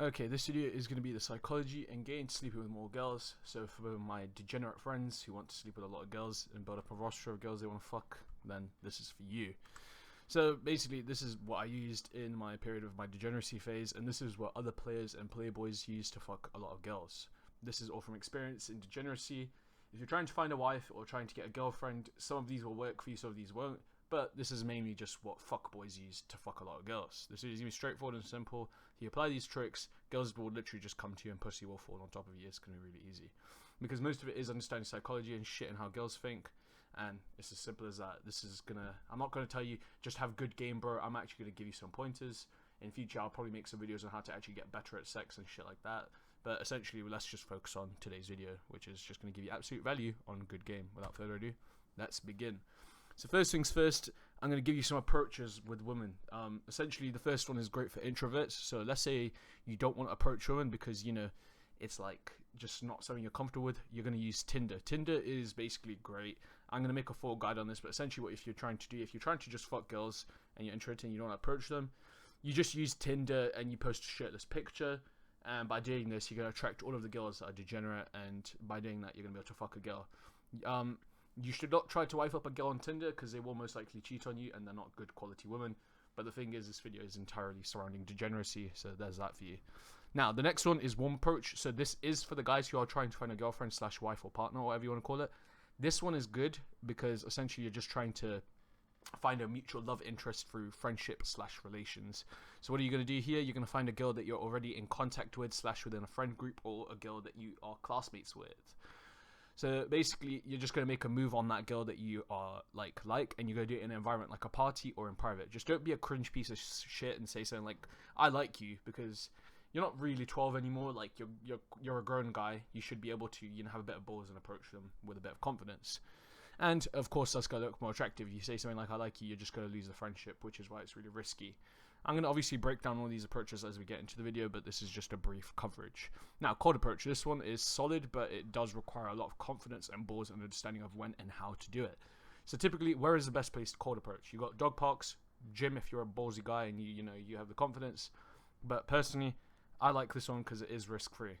Okay, this video is going to be the psychology and getting to sleeping with more girls. So for my degenerate friends who want to sleep with a lot of girls and build up a roster of girls they want to fuck, then this is for you. So basically, this is what I used in my period of my degeneracy phase, and this is what other players and playboys use to fuck a lot of girls. This is all from experience in degeneracy. If you're trying to find a wife or trying to get a girlfriend, some of these will work for you, some of these won't. But this is mainly just what fuckboys use to fuck a lot of girls. This is going to be straightforward and simple. If you apply these tricks, girls will literally just come to you and pussy will fall on top of you. It's going to be really easy. Because most of it is understanding psychology and shit and how girls think. And it's as simple as that. I'm not going to tell you, just have good game, bro. I'm actually going to give you some pointers. In future, I'll probably make some videos on how to actually get better at sex and shit like that. But essentially, let's just focus on today's video, which is just going to give you absolute value on good game. Without further ado, let's begin. So first things first, I'm going to give you some approaches with women. Essentially, the first one is great for introverts. So let's say you don't want to approach women because, you know, it's like just not something you're comfortable with. You're going to use Tinder. Tinder is basically great. I'm going to make a full guide on this, but essentially what if you're trying to just fuck girls and you're interested and you don't want to approach them, you just use Tinder and you post a shirtless picture. And by doing this, you're going to attract all of the girls that are degenerate, and by doing that, you're going to be able to fuck a girl. You should not try to wife up a girl on Tinder because they will most likely cheat on you and they're not good quality women. But the thing is, this video is entirely surrounding degeneracy, so there's that for you. Now, the next one is warm approach. So this is for the guys who are trying to find a girlfriend / wife or partner, or whatever you want to call it. This one is good because essentially you're just trying to find a mutual love interest through friendship / relations. So what are you going to do here? You're going to find a girl that you're already in contact with / within a friend group, or a girl that you are classmates with. So basically, you're just going to make a move on that girl that you are like, and you're going to do it in an environment like a party or in private. Just don't be a cringe piece of shit and say something like, I like you, because you're not really 12 anymore. Like, you're a grown guy. You should be able to, you know, have a bit of balls and approach them with a bit of confidence. And of course, that's going to look more attractive. If you say something like, I like you, you're just going to lose the friendship, which is why it's really risky. I'm going to obviously break down all these approaches as we get into the video, but this is just a brief coverage. Now, cold approach. This one is solid, but it does require a lot of confidence and balls and understanding of when and how to do it. So typically, where is the best place to cold approach? You got dog parks, gym if you're a ballsy guy and you have the confidence. But personally, I like this one because it is risk-free.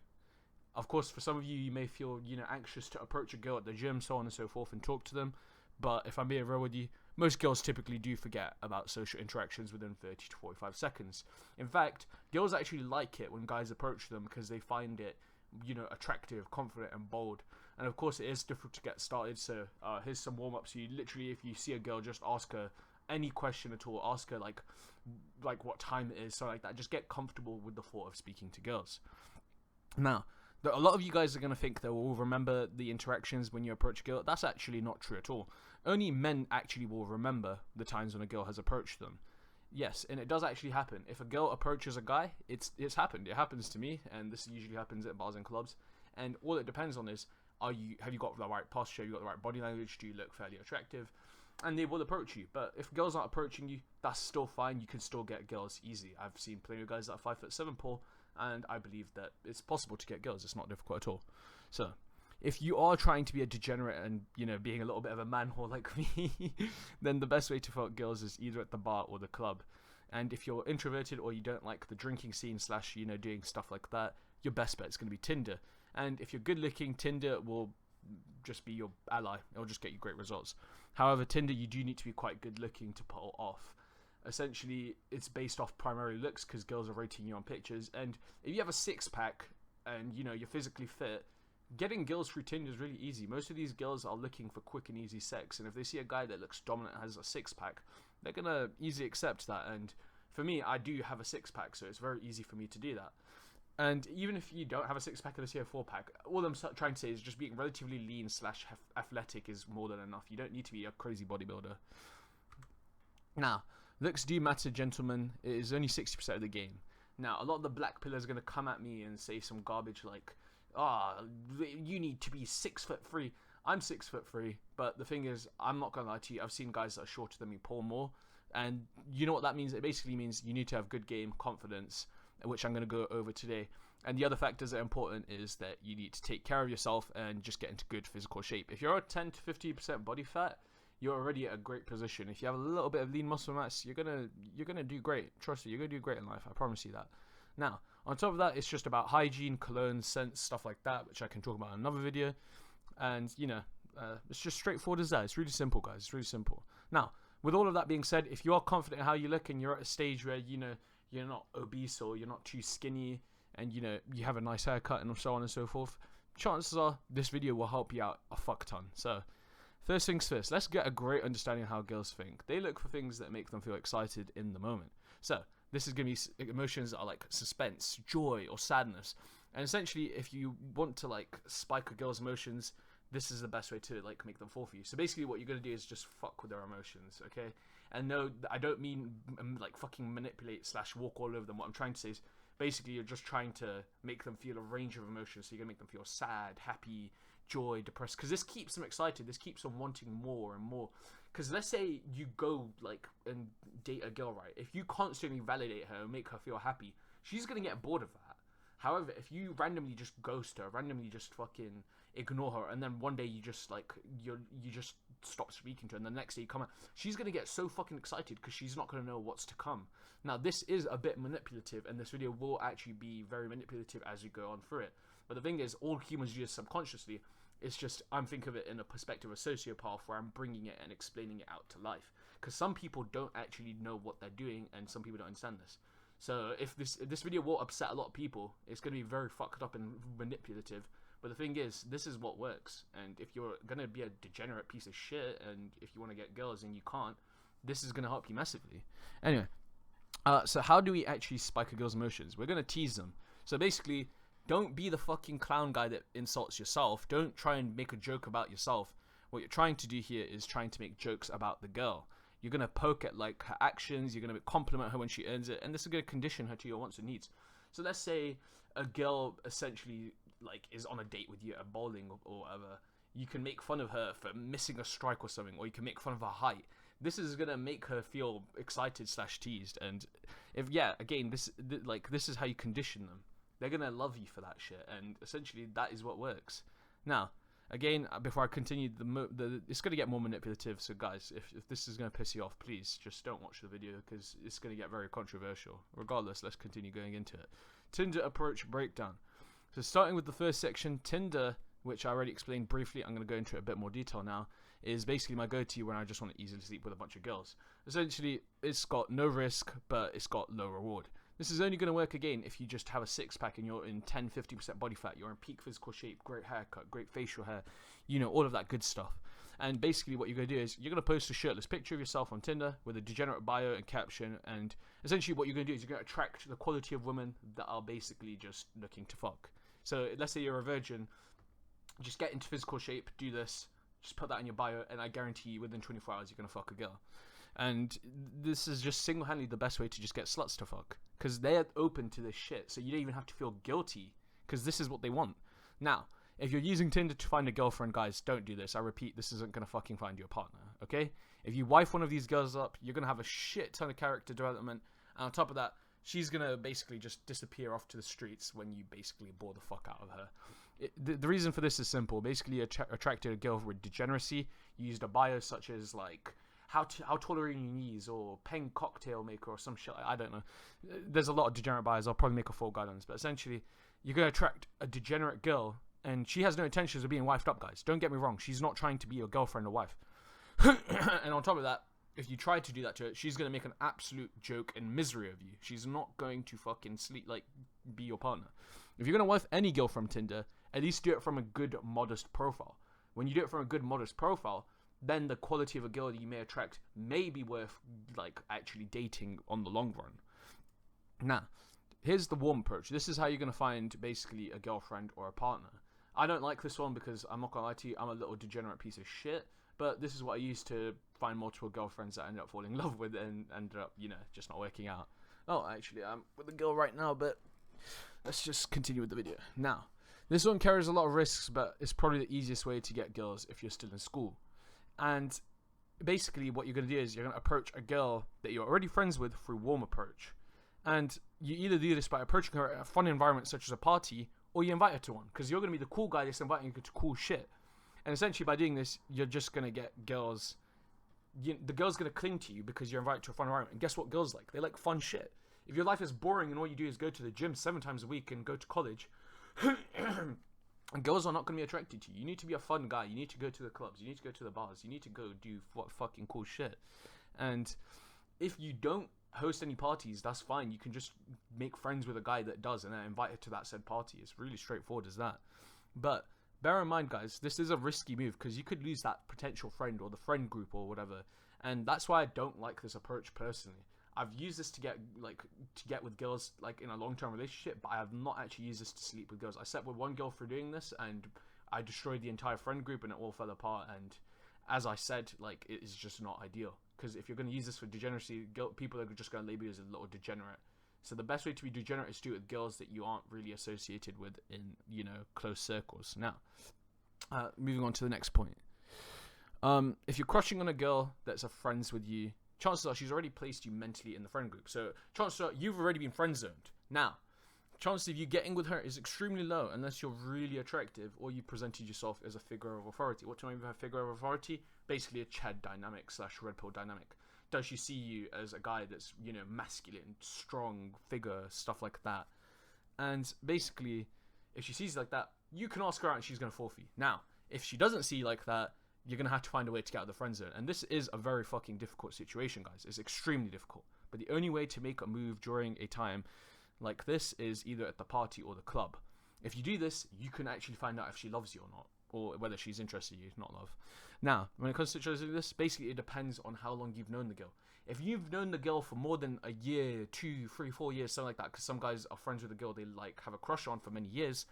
Of course, for some of you, you may feel, anxious to approach a girl at the gym, so on and so forth, and talk to them. But if I'm being real with you, most girls typically do forget about social interactions within 30 to 45 seconds. In fact, girls actually like it when guys approach them because they find it, attractive, confident, and bold. And of course, it is difficult to get started. So here's some warm-ups. You literally, if you see a girl, just ask her any question at all. Ask her like what time it is, so like that. Just get comfortable with the thought of speaking to girls. Now, a lot of you guys are going to think they will remember the interactions when you approach a girl. That's actually not true at all. Only men actually will remember the times when a girl has approached them. Yes, and it does actually happen. If a girl approaches a guy, it's happened. It happens to me, and this usually happens at bars and clubs. And all it depends on is, have you got the right posture? Have you got the right body language? Do you look fairly attractive? And they will approach you. But if girls aren't approaching you, that's still fine. You can still get girls easy. I've seen plenty of guys that are 5'7" Paul, and I believe that it's possible to get girls. It's not difficult at all. So, if you are trying to be a degenerate and, being a little bit of a man whore like me, then the best way to fuck girls is either at the bar or the club. And if you're introverted or you don't like the drinking scene / doing stuff like that, your best bet is going to be Tinder. And if you're good looking, Tinder will just be your ally. It'll just get you great results. However, Tinder, you do need to be quite good looking to pull off. Essentially, it's based off primary looks because girls are rating you on pictures. And if you have a six-pack and, you're physically fit, getting girls through Tinder is really easy. Most of these girls are looking for quick and easy sex. And if they see a guy that looks dominant and has a six-pack, they're going to easily accept that. And for me, I do have a six-pack, so it's very easy for me to do that. And even if you don't have a six-pack and I see a four-pack, all I'm trying to say is just being relatively lean / athletic is more than enough. You don't need to be a crazy bodybuilder. Now, looks do matter, gentlemen. It is only 60% of the game. Now, a lot of the black pillars are going to come at me and say some garbage like, you need to be 6'3". I'm 6'3", but the thing is, I'm not going to lie to you. I've seen guys that are shorter than me pull more. And you know what that means? It basically means you need to have good game, confidence, which I'm going to go over today. And the other factors that are important is that you need to take care of yourself and just get into good physical shape. If you're at 10 to 15% body fat, you're already at a great position. If you have a little bit of lean muscle mass, you're gonna do great. Trust me, you're gonna do great in life. I promise you that. Now, On top of that, it's just about hygiene, cologne, scents, stuff like that, which I can talk about in another video. And, it's just straightforward as that. It's really simple, guys. It's really simple. Now, with all of that being said, if you are confident in how you look and you're at a stage where, you're not obese or you're not too skinny and, you have a nice haircut and so on and so forth, chances are this video will help you out a fuck ton. So, first things first, let's get a great understanding of how girls think. They look for things that make them feel excited in the moment. So, this is going to be emotions that are like suspense, joy, or sadness. And essentially, if you want to like spike a girl's emotions, this is the best way to like make them fall for you. So basically what you're going to do is just fuck with their emotions, okay? And no, I don't mean like fucking manipulate / walk all over them. What I'm trying to say is basically you're just trying to make them feel a range of emotions. So you're going to make them feel sad, happy, joy, depressed. Because this keeps them excited. This keeps them wanting more and more. Because let's say you go like and date a girl, right? If you constantly validate her and make her feel happy, she's going to get bored of that. However, if you randomly just ghost her, randomly just fucking ignore her, and then one day you just like you just stop speaking to her, and the next day you come out, she's gonna get so fucking excited because she's not gonna know what's to come. Now this is a bit manipulative, and this video will actually be very manipulative as you go on through it. But the thing is, all humans do this subconsciously. It's just I'm thinking of it in a perspective of a sociopath where I'm bringing it and explaining it out to life. Because some people don't actually know what they're doing, and some people don't understand this. So if this video will upset a lot of people, it's going to be very fucked up and manipulative. But the thing is, this is what works. And if you're going to be a degenerate piece of shit, and if you want to get girls and you can't, this is going to help you massively. Anyway, so how do we actually spike a girl's emotions? We're going to tease them. So basically, don't be the fucking clown guy that insults yourself. Don't try and make a joke about yourself. What you're trying to do here is trying to make jokes about the girl. You're going to poke at like her actions, you're going to compliment her when she earns it, and this is going to condition her to your wants and needs. So let's say a girl essentially like is on a date with you at bowling or whatever. You can make fun of her for missing a strike or something, or you can make fun of her height. This is going to make her feel excited / teased, and again, this is how you condition them. They're going to love you for that shit, and essentially that is what works. Now, again, before I continue, it's going to get more manipulative, so guys, if this is going to piss you off, please just don't watch the video, because it's going to get very controversial. Regardless, let's continue going into it. Tinder approach breakdown. So starting with the first section, Tinder, which I already explained briefly, I'm going to go into a bit more detail now, is basically my go-to when I just want to easily sleep with a bunch of girls. Essentially, it's got no risk, but it's got low reward. This is only going to work again if you just have a six-pack and you're in 10-50% body fat, you're in peak physical shape, great haircut, great facial hair, all of that good stuff. And basically what you're going to do is you're going to post a shirtless picture of yourself on Tinder with a degenerate bio and caption, and essentially what you're going to do is you're going to attract the quality of women that are basically just looking to fuck. So let's say you're a virgin, just get into physical shape, do this, just put that in your bio, and I guarantee you within 24 hours you're going to fuck a girl. And this is just single-handedly the best way to just get sluts to fuck, because they're open to this shit, so you don't even have to feel guilty, because this is what they want. Now, if you're using Tinder to find a girlfriend, guys, don't do this. I repeat, this isn't going to fucking find you a partner, okay? If you wife one of these girls up, you're going to have a shit ton of character development, and on top of that, she's going to basically just disappear off to the streets when you basically bore the fuck out of her. The reason for this is simple. Basically, you attracted a girl with degeneracy. You used a bio such as, like, how tall are your knees, or Peng cocktail maker, or some shit. I don't know. There's a lot of degenerate bios. I'll probably make a full guide on this. But essentially, you're going to attract a degenerate girl, and she has no intentions of being wifed up, guys. Don't get me wrong. She's not trying to be your girlfriend or wife. And on top of that, if you try to do that to her, she's going to make an absolute joke and misery of you. She's not going to fucking be your partner. If you're going to wife any girl from Tinder, at least do it from a good, modest profile. When you do it from a good, modest profile, then the quality of a girl that you may attract may be worth, actually dating on the long run. Now, here's the warm approach. This is how you're going to find, basically, a girlfriend or a partner. I don't like this one because, I'm not going to lie to you, I'm a little degenerate piece of shit. But this is what I used to find multiple girlfriends that I ended up falling in love with and ended up, just not working out. Oh, actually, I'm with a girl right now, but let's just continue with the video. Now, this one carries a lot of risks, but it's probably the easiest way to get girls if you're still in school. And basically what you're going to do is you're going to approach a girl that you're already friends with through warm approach. And you either do this by approaching her at a fun environment such as a party, or you invite her to one, because you're going to be the cool guy that's inviting you to cool shit. And essentially by doing this, you're just going to get girls, the girl's going to cling to you because you're invited to a fun environment. And guess what girls like? They like fun shit. If your life is boring and all you do is go to the gym 7 times a week and go to college, and girls are not going to be attracted to you. You need to be a fun guy. You need to go to the clubs. You need to go to the bars. You need to go do fucking cool shit. And if you don't host any parties, that's fine. You can just make friends with a guy that does and then invite her to that said party. It's really straightforward as that. But bear in mind, guys, this is a risky move because you could lose that potential friend or the friend group or whatever. And that's why I don't like this approach personally. I've used this to get with girls like in a long-term relationship, but I have not actually used this to sleep with girls. I slept with one girl for doing this, and I destroyed the entire friend group, and it all fell apart. And as I said, like, it is just not ideal, because if you're going to use this for degeneracy, people are just going to label you as a little degenerate. So the best way to be degenerate is to do it with girls that you aren't really associated with in, you know, close circles. Now, moving on to the next point. If you're crushing on a girl that's friends with you, chances are she's already placed you mentally in the friend group. So chances are you've already been friend zoned. Now, chances of you getting with her is extremely low unless you're really attractive or you presented yourself as a figure of authority. What do I mean by a figure of authority? Basically a Chad dynamic / red pill dynamic. Does she see you as a guy that's, you know, masculine, strong figure, stuff like that? And basically, if she sees you like that, you can ask her out and she's going to fall for you. Now, if she doesn't see you like that, you're going to have to find a way to get out of the friend zone. And this is a very fucking difficult situation, guys. It's extremely difficult. But the only way to make a move during a time like this is either at the party or the club. If you do this, you can actually find out if she loves you or not, or whether she's interested in you, not love. Now, when it comes to situations like this, basically it depends on how long you've known the girl. If you've known the girl for more than a year, 2, 3, 4 years, something like that, because some guys are friends with a girl they like have a crush on for many years,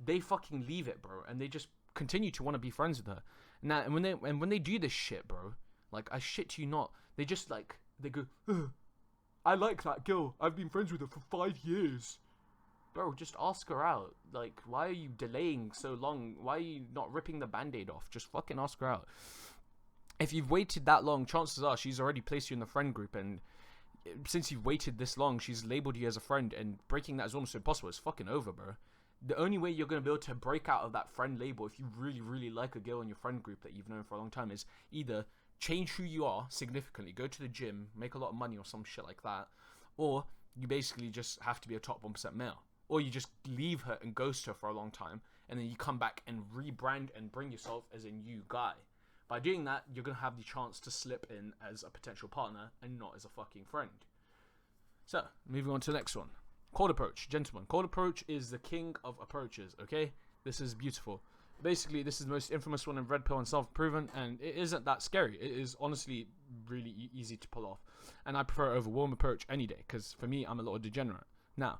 they fucking leave it, bro, and they just continue to want to be friends with her. Now, and when they do this shit, bro, like, I shit you not, they just like, they go, I like that girl, I've been friends with her for 5 years. Bro, just ask her out. Like, why are you delaying so long? Why are you not ripping the band-aid off? Just fucking ask her out. If you've waited that long, chances are she's already placed you in the friend group, and since you've waited this long, she's labeled you as a friend, and breaking that is almost impossible. It's fucking over, bro. The only way you're going to be able to break out of that friend label, if you really, really like a girl in your friend group that you've known for a long time, is either change who you are significantly, go to the gym, make a lot of money or some shit like that, or you basically just have to be a top 1% male. Or you just leave her and ghost her for a long time, and then you come back and rebrand and bring yourself as a new guy. By doing that, you're going to have the chance to slip in as a potential partner and not as a fucking friend. So, moving on to the next one. Cold approach. Gentlemen, cold approach is the king of approaches, okay? This is beautiful. Basically, this is the most infamous one in Red Pill and Self-Proven, and it isn't that scary. It is honestly really easy to pull off. And I prefer over warm approach any day, because for me, I'm a little degenerate. Now,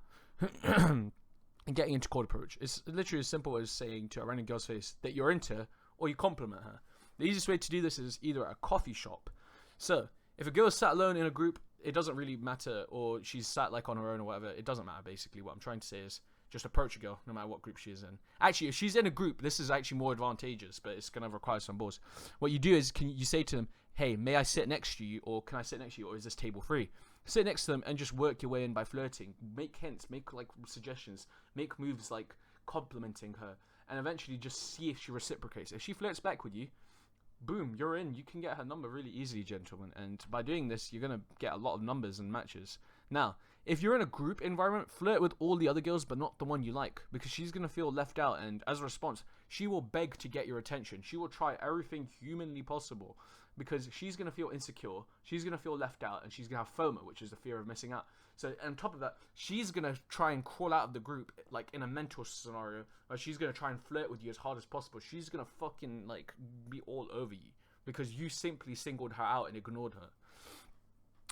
getting into cold approach, it's literally as simple as saying to a random girl's face that you're into, or you compliment her. The easiest way to do this is either at a coffee shop. So, if a girl is sat alone in a group, it doesn't really matter, or she's sat like on her own or whatever, it doesn't matter basically. What I'm trying to say is just approach a girl, no matter what group she is in. Actually, if she's in a group, this is actually more advantageous, but it's going to require some balls. What you do is, you say to them, hey, may I sit next to you, or can I sit next to you, or is this table free? Sit next to them and just work your way in by flirting. Make hints, make like suggestions, make moves like complimenting her, and eventually just see if she reciprocates. If she flirts back with you, boom, you're in. You can get her number really easily, gentlemen. And by doing this, you're going to get a lot of numbers and matches. Now, if you're in a group environment, flirt with all the other girls, but not the one you like, because she's going to feel left out. And as a response, she will beg to get your attention. She will try everything humanly possible, because she's going to feel insecure, she's going to feel left out, and she's going to have FOMO, which is the fear of missing out. So on top of that, she's going to try and crawl out of the group, like in a mental scenario, where she's going to try and flirt with you as hard as possible. She's going to fucking like be all over you, because you simply singled her out and ignored her.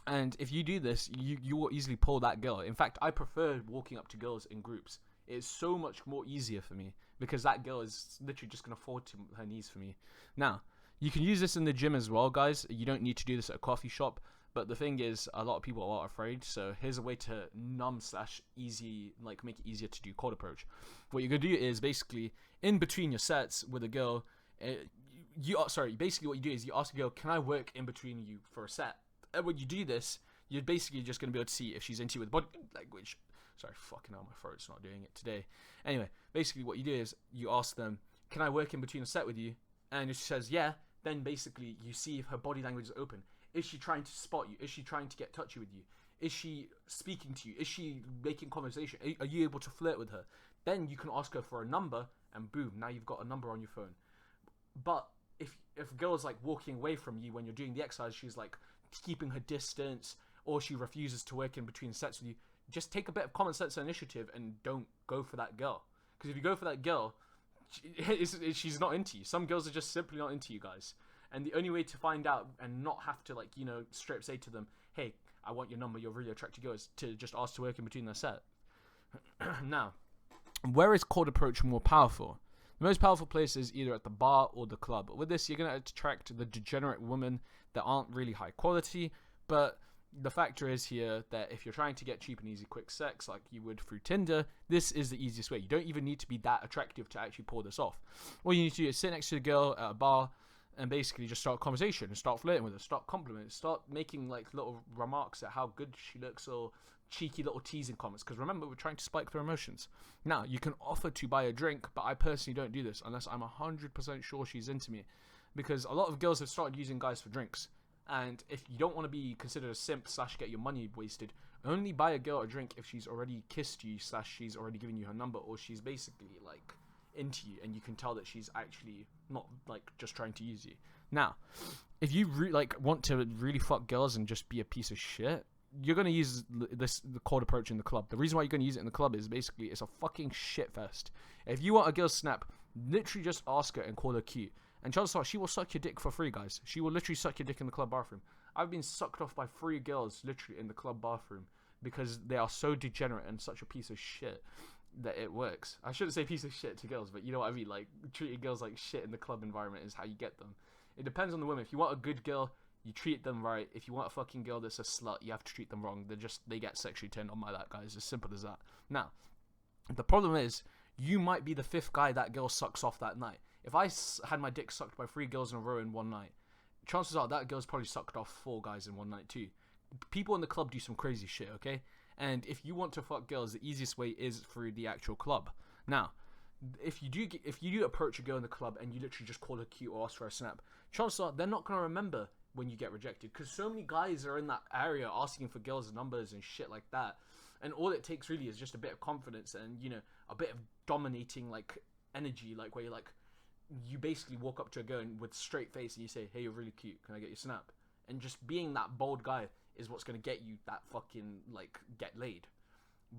And if you do this, you will easily pull that girl. In fact, I prefer walking up to girls in groups. It's so much more easier for me, because that girl is literally just going to fall to her knees for me. Now, you can use this in the gym as well, guys. You don't need to do this at a coffee shop. But the thing is, a lot of people are afraid. So here's a way to numb/easy, like make it easier to do cold approach. What you're going to do is basically, in between your sets with a girl, basically what you do is you ask a girl, can I work in between you for a set? And when you do this, you're basically just going to be able to see if she's into you with body language. Sorry, fucking hell, my throat's not doing it today. Anyway, basically what you do is you ask them, can I work in between a set with you? And if she says yeah, then basically you see if her body language is open. Is she trying to spot you? Is she trying to get touchy with you? Is she speaking to you? Is she making conversation? Are you able to flirt with her? Then you can ask her for a number, and boom, now you've got a number on your phone. But if a girl is like walking away from you when you're doing the exercise, she's like keeping her distance, or she refuses to work in between sets with you, just take a bit of common sense and initiative and don't go for that girl. Because if you go for that girl, she's not into you. Some girls are just simply not into you guys. And the only way to find out and not have to, like, straight up say to them, hey, I want your number, you're really attractive girl, is to just ask to work in between their set. Now, where is cold approach more powerful? The most powerful place is either at the bar or the club. But with this, you're going to attract the degenerate women that aren't really high quality, but the factor is here that if you're trying to get cheap and easy quick sex like you would through Tinder, this is the easiest way. You don't even need to be that attractive to actually pull this off. All you need to do is sit next to a girl at a bar and basically just start a conversation and start flirting with her, start complimenting, start making like little remarks at how good she looks or cheeky little teasing comments, because remember, we're trying to spike their emotions. Now, you can offer to buy a drink, but I personally don't do this unless I'm 100% sure she's into me, because a lot of girls have started using guys for drinks. And if you don't want to be considered a simp / get your money wasted, only buy a girl a drink if she's already kissed you / she's already given you her number, or she's basically like into you and you can tell that she's actually not like just trying to use you. Now, if you want to really fuck girls and just be a piece of shit, you're going to use the cold approach in the club. The reason why you're going to use it in the club is basically it's a fucking shit fest. If you want a girl's snap, literally just ask her and call her cute. And chances are she will suck your dick for free, guys. She will literally suck your dick in the club bathroom. I've been sucked off by 3 girls literally in the club bathroom because they are so degenerate and such a piece of shit that it works. I shouldn't say piece of shit to girls, but you know what I mean. Like, treating girls like shit in the club environment is how you get them. It depends on the women. If you want a good girl, you treat them right. If you want a fucking girl that's a slut, you have to treat them wrong. They get sexually turned on by that, guys. As simple as that. Now, the problem is, you might be the 5th guy that girl sucks off that night. If I had my dick sucked by 3 girls in a row in one night, chances are that girl's probably sucked off 4 guys in one night too. People in the club do some crazy shit, okay? And if you want to fuck girls, the easiest way is through the actual club. Now, if you do approach a girl in the club and you literally just call her cute or ask for a snap, chances are they're not going to remember when you get rejected, because so many guys are in that area asking for girls' numbers and shit like that. And all it takes really is just a bit of confidence and, a bit of dominating, like, energy, like, where you're like, you basically walk up to a girl with straight face and you say, hey, you're really cute, can I get your snap? And just being that bold guy is what's going to get you that fucking, like, get laid.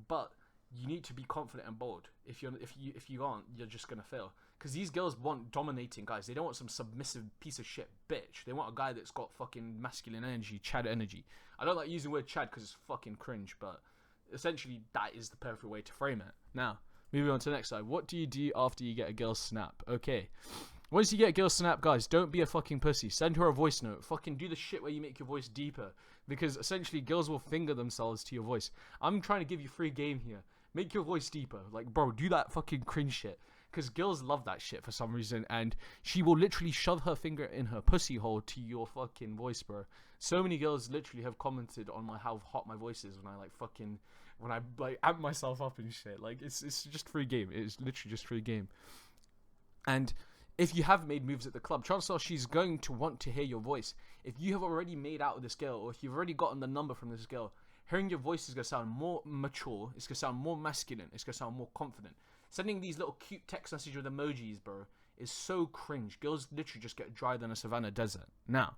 But you need to be confident and bold. If you aren't, you're just going to fail. Because these girls want dominating guys. They don't want some submissive piece of shit bitch. They want a guy that's got fucking masculine energy, Chad energy. I don't like using the word Chad because it's fucking cringe, but essentially that is the perfect way to frame it. Now, moving on to the next slide. What do you do after you get a girl's snap? Okay. Once you get a girl's snap, guys, don't be a fucking pussy. Send her a voice note. Fucking do the shit where you make your voice deeper. Because essentially, girls will finger themselves to your voice. I'm trying to give you free game here. Make your voice deeper. Like, bro, do that fucking cringe shit. Because girls love that shit for some reason. And she will literally shove her finger in her pussy hole to your fucking voice, bro. So many girls literally have commented on how hot my voice is when I amp myself up and shit. Like, it's just free game. It's literally just free game. And if you have made moves at the club, chances are she's going to want to hear your voice. If you have already made out with this girl, or if you've already gotten the number from this girl, hearing your voice is going to sound more mature, it's going to sound more masculine, it's going to sound more confident. Sending these little cute text messages with emojis, bro, is so cringe. Girls literally just get drier than a savannah desert. Now,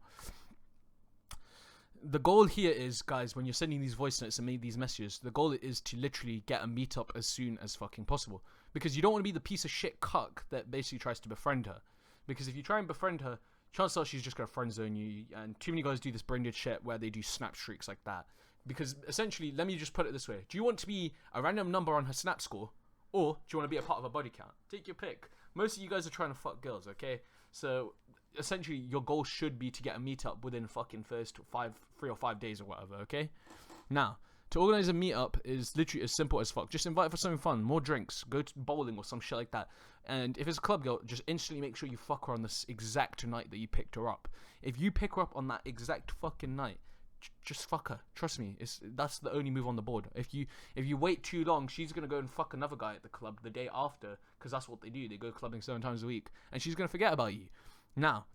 the goal here is, guys, when you're sending these voice notes and make these messages, the goal is to literally get a meetup as soon as fucking possible. Because you don't want to be the piece of shit cuck that basically tries to befriend her. Because if you try and befriend her, chances are she's just going to friend zone you. And too many guys do this branded shit where they do snap streaks like that. Because essentially, let me just put it this way. Do you want to be a random number on her snap score? Or do you want to be a part of a body count? Take your pick. Most of you guys are trying to fuck girls, okay? So essentially, your goal should be to get a meetup within fucking first 3 or 5 days or whatever, okay? Now, to organize a meetup is literally as simple as fuck. Just invite her for something fun, more drinks, go to bowling or some shit like that. And if it's a club girl, just instantly make sure you fuck her on this exact night that you picked her up. If you pick her up on that exact fucking night, just fuck her. Trust me, that's the only move on the board. If you wait too long, she's gonna go and fuck another guy at the club the day after, because that's what they do. They go clubbing 7 times a week, and she's gonna forget about you. Now,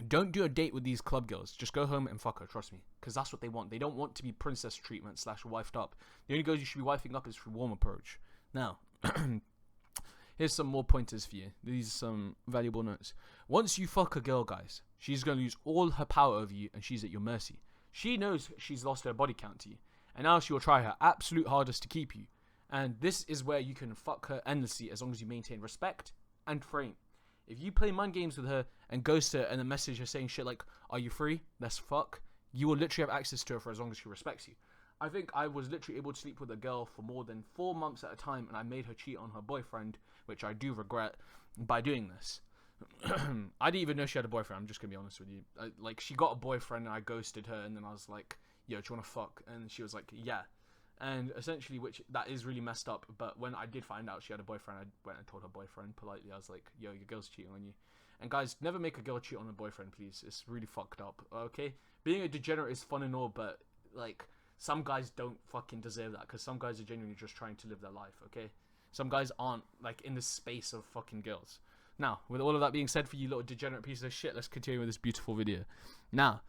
Don't do a date with these club girls. Just go home and fuck her, trust me. Because that's what they want. They don't want to be princess treatment / wifed up. The only girls you should be wifing up is through warm approach. Now, here's some more pointers for you. These are some valuable notes. Once you fuck a girl, guys, she's going to lose all her power over you and she's at your mercy. She knows she's lost her body count to you. And now she will try her absolute hardest to keep you. And this is where you can fuck her endlessly as long as you maintain respect and frame. If you play mind games with her and ghost her and then message her saying shit like, are you free? Let's fuck. You will literally have access to her for as long as she respects you. I think I was literally able to sleep with a girl for more than 4 months at a time, and I made her cheat on her boyfriend, which I do regret, by doing this. I didn't even know she had a boyfriend, I'm just going to be honest with you. She got a boyfriend and I ghosted her, and then I was like, yo, do you want to fuck? And she was like, yeah. And essentially, which that is really messed up, but when I did find out she had a boyfriend, I went and told her boyfriend politely. I was like, yo, your girl's cheating on you. And guys, never make a girl cheat on a boyfriend, please. It's really fucked up, okay? Being a degenerate is fun and all, but, some guys don't fucking deserve that, because some guys are genuinely just trying to live their life, okay? Some guys aren't, in the space of fucking girls. Now, with all of that being said, for you little degenerate pieces of shit, let's continue with this beautiful video. Now,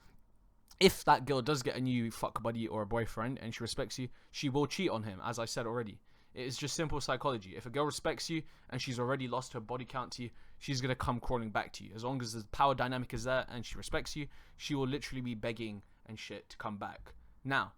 if that girl does get a new fuck buddy or a boyfriend and she respects you, she will cheat on him, as I said already. It is just simple psychology. If a girl respects you and she's already lost her body count to you, she's going to come crawling back to you. As long as the power dynamic is there and she respects you, she will literally be begging and shit to come back. Now,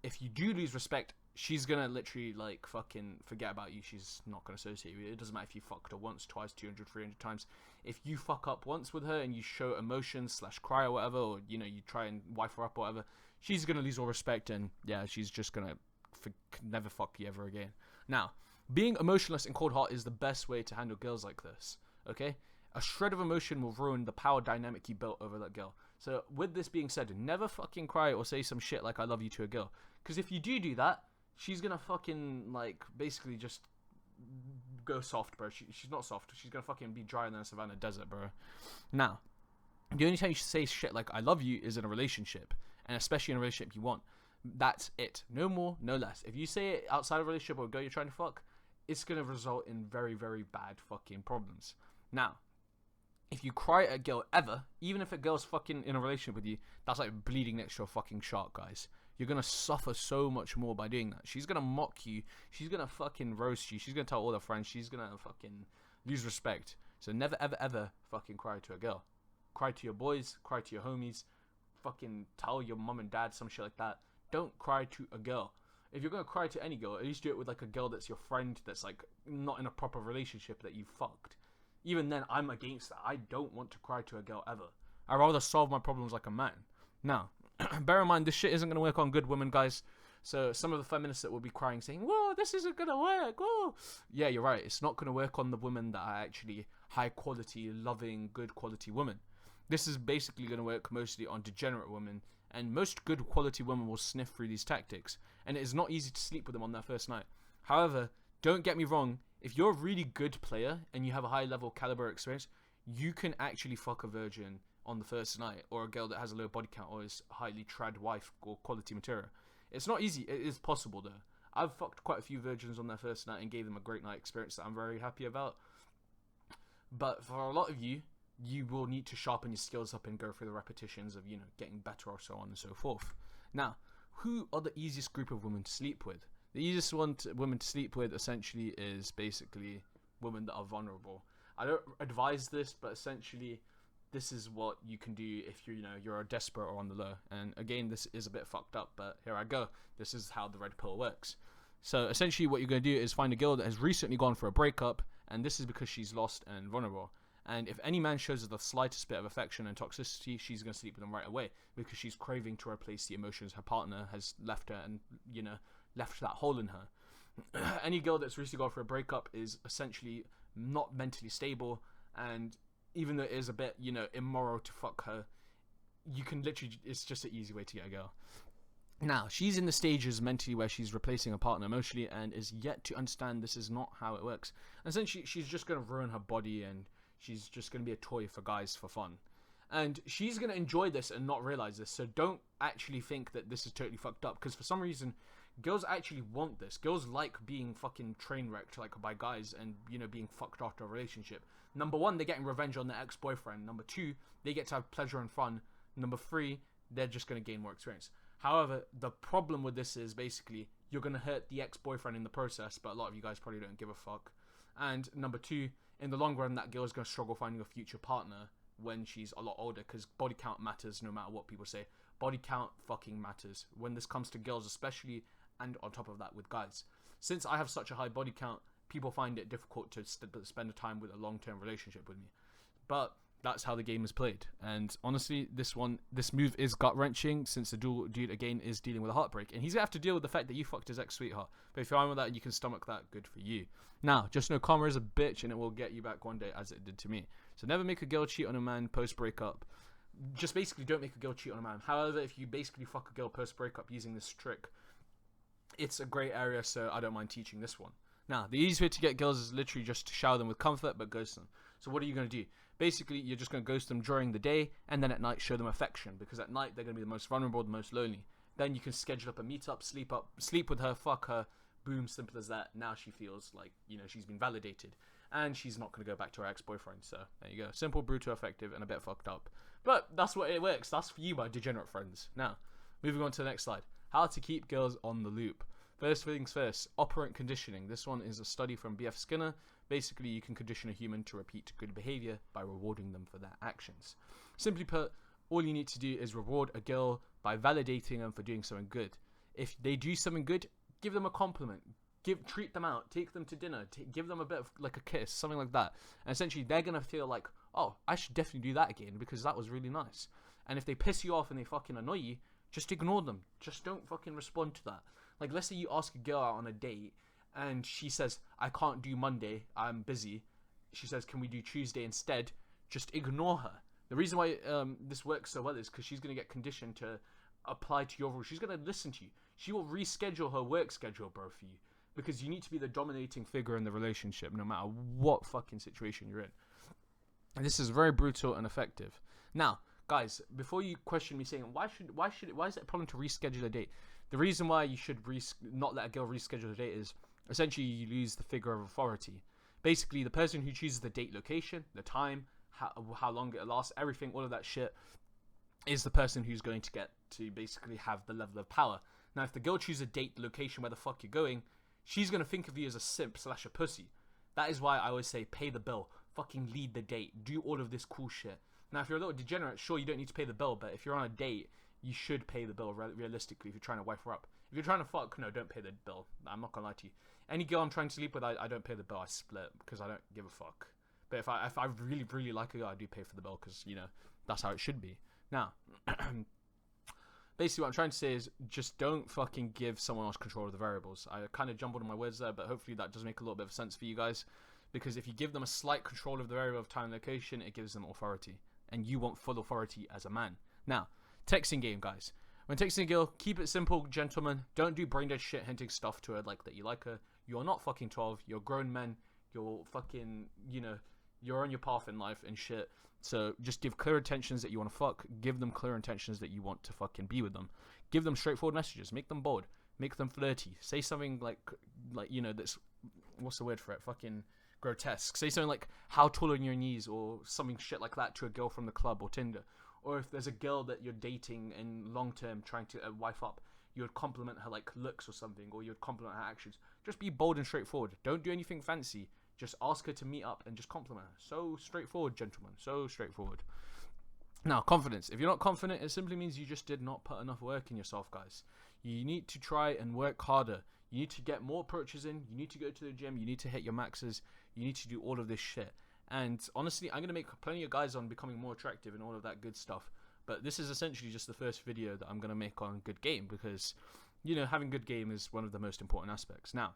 if you do lose respect, she's going to literally, fucking forget about you. She's not going to associate with you. It doesn't matter if you fucked her once, twice, 200, 300 times. If you fuck up once with her and you show emotion / cry or whatever, or, you try and wife her up or whatever, she's going to lose all respect, and, yeah, she's just going to never fuck you ever again. Now, being emotionless and cold-hearted is the best way to handle girls like this, okay? A shred of emotion will ruin the power dynamic you built over that girl. So, with this being said, never fucking cry or say some shit like I love you to a girl. Because if you do that, she's gonna fucking, basically just go soft, bro. She's not soft. She's gonna fucking be dry in the savannah desert, bro. Now, the only time you should say shit like I love you is in a relationship. And especially in a relationship you want. That's it. No more, no less. If you say it outside of a relationship or a girl you're trying to fuck, it's gonna result in very, very bad fucking problems. Now, if you cry at a girl ever, even if a girl's fucking in a relationship with you, that's like bleeding next to a fucking shark, guys. You're gonna suffer so much more by doing that. She's gonna mock you. She's gonna fucking roast you. She's gonna tell all her friends. She's gonna fucking lose respect. So never, ever, ever fucking cry to a girl. Cry to your boys. Cry to your homies. Fucking tell your mum and dad some shit like that. Don't cry to a girl. If you're gonna cry to any girl, at least do it with a girl that's your friend, that's not in a proper relationship that you fucked. Even then, I'm against that. I don't want to cry to a girl ever. I'd rather solve my problems like a man. Now, bear in mind, this shit isn't going to work on good women, guys. So some of the feminists that will be crying saying, whoa, this isn't going to work, whoa. Yeah, you're right. It's not going to work on the women that are actually high quality, loving, good quality women. This is basically going to work mostly on degenerate women. And most good quality women will sniff through these tactics. And it is not easy to sleep with them on their first night. However, don't get me wrong. If you're a really good player and you have a high level caliber experience, you can actually fuck a virgin on the first night, or a girl that has a low body count or is highly trad wife or quality material. It's not easy. It is possible though. I've fucked quite a few virgins on their first night and gave them a great night experience that I'm very happy about. But for a lot of you, you will need to sharpen your skills up and go through the repetitions of, getting better or so on and so forth. Now, who are the easiest group of women to sleep with? The easiest women to sleep with essentially is basically women that are vulnerable. I don't advise this, but essentially this is what you can do if you're a desperate or on the low. And again, this is a bit fucked up, but here I go. This is how the red pill works. So essentially what you're going to do is find a girl that has recently gone for a breakup, and this is because she's lost and vulnerable. And if any man shows her the slightest bit of affection and toxicity, she's going to sleep with him right away, because she's craving to replace the emotions her partner has left her and, left that hole in her. Any girl that's recently gone for a breakup is essentially not mentally stable, and even though it is a bit, immoral to fuck her, you can literally, it's just an easy way to get a girl. Now, she's in the stages mentally where she's replacing her partner emotionally and is yet to understand this is not how it works. And essentially, she's just going to ruin her body, and she's just going to be a toy for guys for fun. And she's going to enjoy this and not realize this, so don't actually think that this is totally fucked up, because for some reason, Girls actually want this. Girls like being fucking train wrecked like by guys and, you know, being fucked after a relationship. Number one, they're getting revenge on their ex-boyfriend. Number two, they get to have pleasure and fun. Number three, they're just going to gain more experience. However, the problem with this is basically you're going to hurt the ex-boyfriend in the process, but a lot of you guys probably don't give a fuck. And number two, in the long run, that girl is going to struggle finding a future partner when she's a lot older, because body count matters no matter what people say. Body count fucking matters when this comes to girls especially, and on top of that with guys. Since I have such a high body count, people find it difficult to spend a time with a long-term relationship with me. But that's how the game is played. And honestly, this move is gut-wrenching, since the dude again is dealing with a heartbreak, and he's gonna have to deal with the fact that you fucked his ex-sweetheart. But if you're fine with that and you can stomach that, good for you. Now, just know karma is a bitch, and it will get you back one day, as it did to me. So never make a girl cheat on a man post-breakup. Just basically don't make a girl cheat on a man. However, if you basically fuck a girl post-breakup using this trick, it's a great area, so I don't mind teaching this one. Now, the easiest way to get girls is literally just to shower them with comfort, but ghost them. So what are you going to do? Basically, you're just going to ghost them during the day, and then at night show them affection, because at night they're going to be the most vulnerable, the most lonely. Then you can schedule up a meetup, sleep with her, fuck her, boom, simple as that. Now she feels like, you know, she's been validated, and she's not going to go back to her ex-boyfriend. So there you go. Simple, brutal, effective, and a bit fucked up. But that's what it works. That's for you, my degenerate friends. Now, moving on to the next slide. How to keep girls on the loop. First things first, operant conditioning. This one is a study from B.F. Skinner. Basically, you can condition a human to repeat good behavior by rewarding them for their actions. Simply put, all you need to do is reward a girl by validating them for doing something good. If they do something good, give them a compliment. Treat them out. Take them to dinner. Give them a bit of like a kiss, something like that. And essentially, they're going to feel like, oh, I should definitely do that again because that was really nice. And if they piss you off and they fucking annoy you, just ignore them. Just don't fucking respond to that. Like, let's say you ask a girl out on a date and she says, I can't do Monday, I'm busy. She says, can we do Tuesday instead? Just ignore her. The reason why this works so well is because she's going to get conditioned to apply to your rules. She's going to listen to you. She will reschedule her work schedule, bro, for you. Because you need to be the dominating figure in the relationship, no matter what fucking situation you're in. And this is very brutal and effective. Now, guys, before you question me saying, why is it a problem to reschedule a date? The reason why you should not let a girl reschedule a date is essentially you lose the figure of authority. Basically, the person who chooses the date location, the time, how long it lasts, everything, all of that shit, is the person who's going to get to basically have the level of power. Now, if the girl chooses a date, location, where the fuck you're going, she's going to think of you as a simp / a pussy. That is why I always say pay the bill. Fucking lead the date. Do all of this cool shit. Now, if you're a little degenerate, sure, you don't need to pay the bill, but if you're on a date, you should pay the bill realistically if you're trying to wife her up. If you're trying to fuck, no, don't pay the bill. I'm not going to lie to you. Any girl I'm trying to sleep with, I don't pay the bill. I split because I don't give a fuck. But if I really, really like a girl, I do pay for the bill because, you know, that's how it should be. Now, basically what I'm trying to say is just don't fucking give someone else control of the variables. I kind of jumbled on my words there, but hopefully that does make a little bit of sense for you guys. Because if you give them a slight control of the variable of time and location, it gives them authority. And you want full authority as a man. Now, texting game, guys. When texting a girl, keep it simple, gentlemen. Don't do brain-dead shit hinting stuff to her like that you like her. You're not fucking 12. You're grown men. You're fucking, you know, you're on your path in life and shit. So just give clear intentions that you want to fuck. Give them clear intentions that you want to fucking be with them. Give them straightforward messages. Make them bold. Make them flirty. Say something like you know, that's, what's the word for it? Fucking grotesque. Say something like, how tall are your knees, or something shit like that to a girl from the club or Tinder. Or if there's a girl that you're dating and long term trying to wife up, you would compliment her like looks or something, or you would compliment her actions. Just be bold and straightforward. Don't do anything fancy. Just ask her to meet up and just compliment her. So straightforward, gentlemen. So straightforward. Now, confidence. If you're not confident, it simply means you just did not put enough work in yourself, guys. You need to try and work harder. You need to get more approaches in. You need to go to the gym. You need to hit your maxes. You need to do all of this shit. And honestly, I'm going to make plenty of guys on becoming more attractive and all of that good stuff. But this is essentially just the first video that I'm going to make on good game, because, you know, having good game is one of the most important aspects. Now,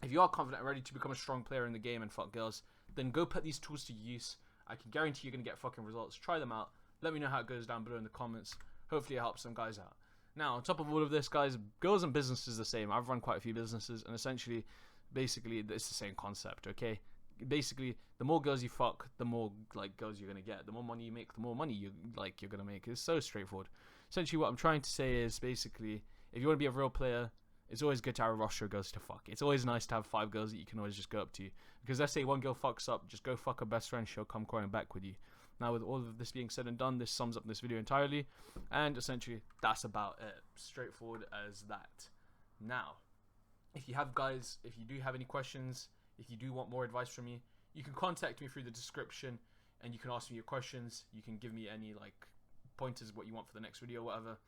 if you are confident and ready to become a strong player in the game and fuck girls, then go put these tools to use. I can guarantee you're going to get fucking results. Try them out. Let me know how it goes down below in the comments. Hopefully it helps some guys out. Now, on top of all of this, guys, girls and business is the same. I've run quite a few businesses, and essentially, basically, it's the same concept, okay? Basically, the more girls you fuck, the more like girls you're gonna get. The more money you make, the more money you're gonna make. It's so straightforward. Essentially, what I'm trying to say is basically, if you want to be a real player, it's always good to have a roster of girls to fuck. It's always nice to have 5 girls that you can always just go up to. Because let's say one girl fucks up, just go fuck her best friend, she'll come crying back with you. Now, with all of this being said and done, this sums up this video entirely. And essentially, that's about it. Straightforward as that. Now, if you do have any questions, if you do want more advice from me, you can contact me through the description, and you can ask me your questions. You can give me any like pointers what you want for the next video or whatever.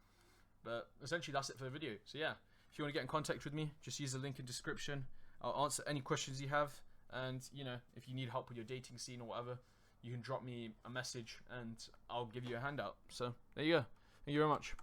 But essentially that's it for the video. So yeah, if you want to get in contact with me, just use the link in description. I'll answer any questions you have, and you know, if you need help with your dating scene or whatever, you can drop me a message and I'll give you a handout. So there you go. Thank you very much.